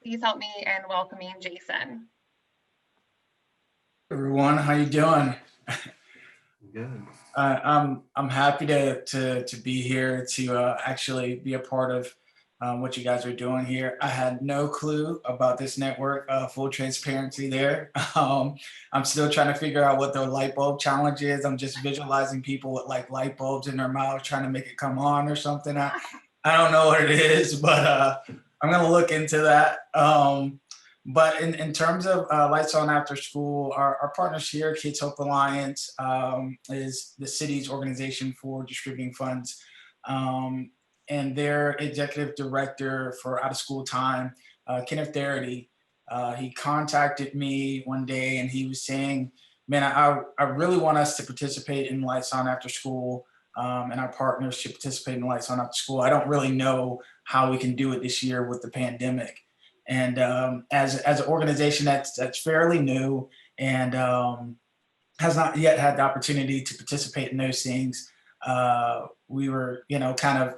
please help me in welcoming Jason. Everyone, how you doing? Good. I'm happy to be here to actually be a part of what you guys are doing here. I had no clue about this network. Full transparency there. I'm still trying to figure out what the light bulb challenge is. I'm just visualizing people with like light bulbs in their mouth trying to make it come on or something. I don't know what it is, but I'm gonna look into that. But in terms of Lights On After School, our partners here, Kids Hope Alliance, is the city's organization for distributing funds. And their executive director for out of school time, Kenneth Darity, he contacted me one day and he was saying, man, I really want us to participate in Lights On After School, and our partners should participate in Lights On After School. I don't really know how we can do it this year with the pandemic. And as an organization that's fairly new and has not yet had the opportunity to participate in those things, we were, kind of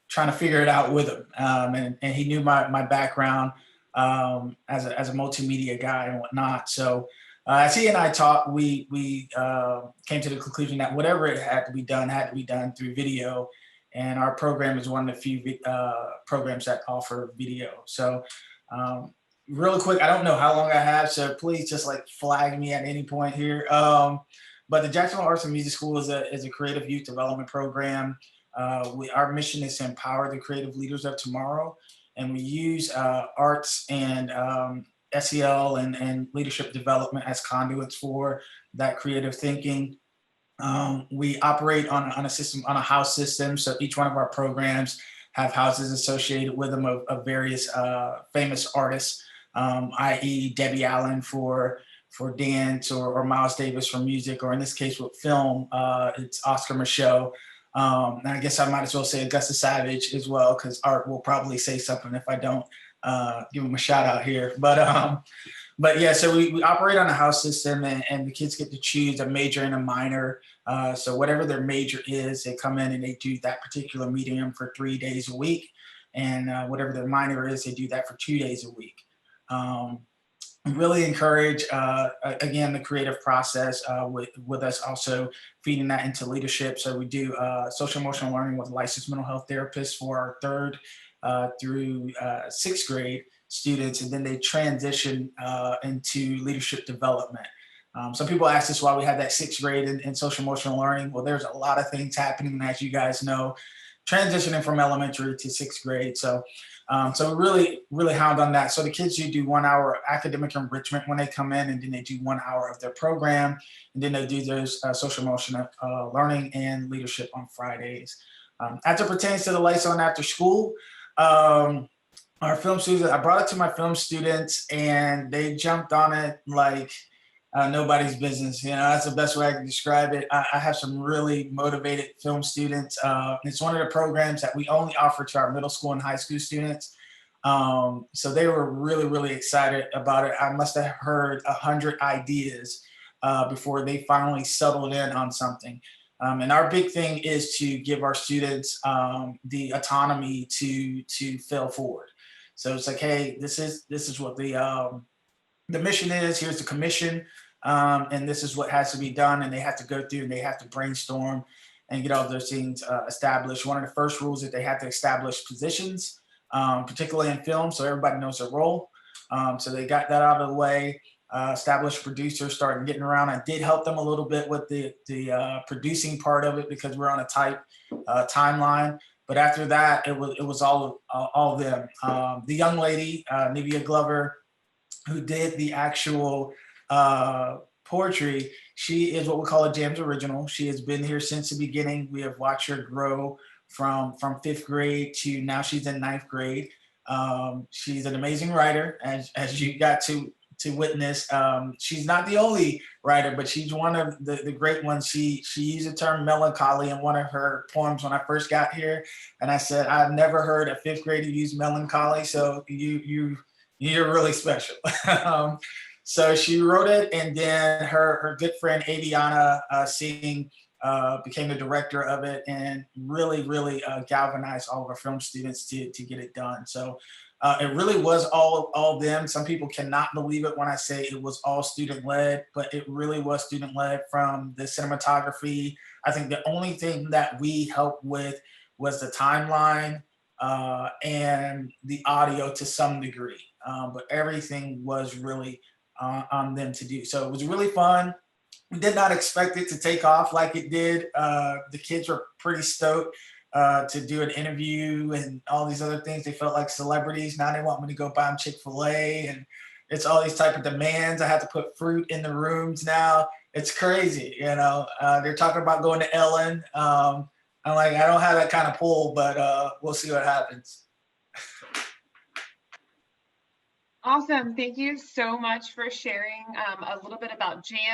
trying to figure it out with him. And he knew my background as a multimedia guy and whatnot. So as he and I talked, we came to the conclusion that whatever it had to be done through video. And our program is one of the few programs that offer video. So really quick, I don't know how long I have, so please just like flag me at any point here. But the Jacksonville Arts and Music School is a creative youth development program. Our mission is to empower the creative leaders of tomorrow, and we use arts and SEL and leadership development as conduits for that creative thinking. We operate on a house system, so each one of our programs have houses associated with them of various famous artists, i.e. Debbie Allen for dance, or Miles Davis for music, or in this case with film, it's Oscar Micheaux. And I guess I might as well say Augusta Savage as well, because Art will probably say something if I don't give him a shout out here. But yeah, so we operate on a house system, and the kids get to choose a major and a minor. So whatever their major is, they come in and they do that particular medium for 3 days a week. And whatever their minor is, they do that for 2 days a week. Really encourage, again, the creative process with us also feeding that into leadership. So we do social emotional learning with licensed mental health therapists for our 3rd through 6th grade students, and then they transition into leadership development. Some people ask us why we have that 6th grade in social emotional learning. Well, there's a lot of things happening, as you guys know, transitioning from elementary to 6th grade. So we really hound on that. So the kids do 1 hour academic enrichment when they come in, and then they do 1 hour of their program, and then they do those social emotional learning and leadership on Fridays. As it pertains to the Lights On After School, our film students, I brought it to my film students and they jumped on it like nobody's business. That's the best way I can describe it. I have some really motivated film students. It's one of the programs that we only offer to our middle school and high school students. So they were really, really excited about it. I must have heard 100 ideas before they finally settled in on something. And our big thing is to give our students the autonomy to fail forward. So it's like, hey, this is what the mission is. Here's the commission, and this is what has to be done. And they have to go through and they have to brainstorm and get all those things established. One of the first rules is they have to establish positions, particularly in film, so everybody knows their role. So they got that out of the way. Established producers, started getting around. I did help them a little bit with the producing part of it because we're on a tight timeline. But after that, it was all them. The young lady, Nivea Glover, who did the actual poetry, she is what we call a Jams original. She has been here since the beginning. We have watched her grow from 5th grade to now she's in 9th grade. She's an amazing writer, as you got to witness. She's not the only writer, but she's one of the great ones. She used the term melancholy in one of her poems when I first got here, and I said I've never heard a 5th grader use melancholy, so you're really special. So she wrote it, and then her good friend Aviana Singh became the director of it, and really galvanized all of our film students to get it done. So It really was all them. Some people cannot believe it when I say it was all student led, but it really was student led from the cinematography. I think the only thing that we helped with was the timeline and the audio to some degree, but everything was really on them to do. So it was really fun. We did not expect it to take off like it did. The kids were pretty stoked to do an interview and all these other things. They felt like celebrities. Now they want me to go buy them Chick-fil-A, and it's all these type of demands. I have to put fruit in the rooms now. It's crazy, you know. They're talking about going to Ellen. I'm like, I don't have that kind of pull, but we'll see what happens. Awesome. Thank you so much for sharing a little bit about Jan.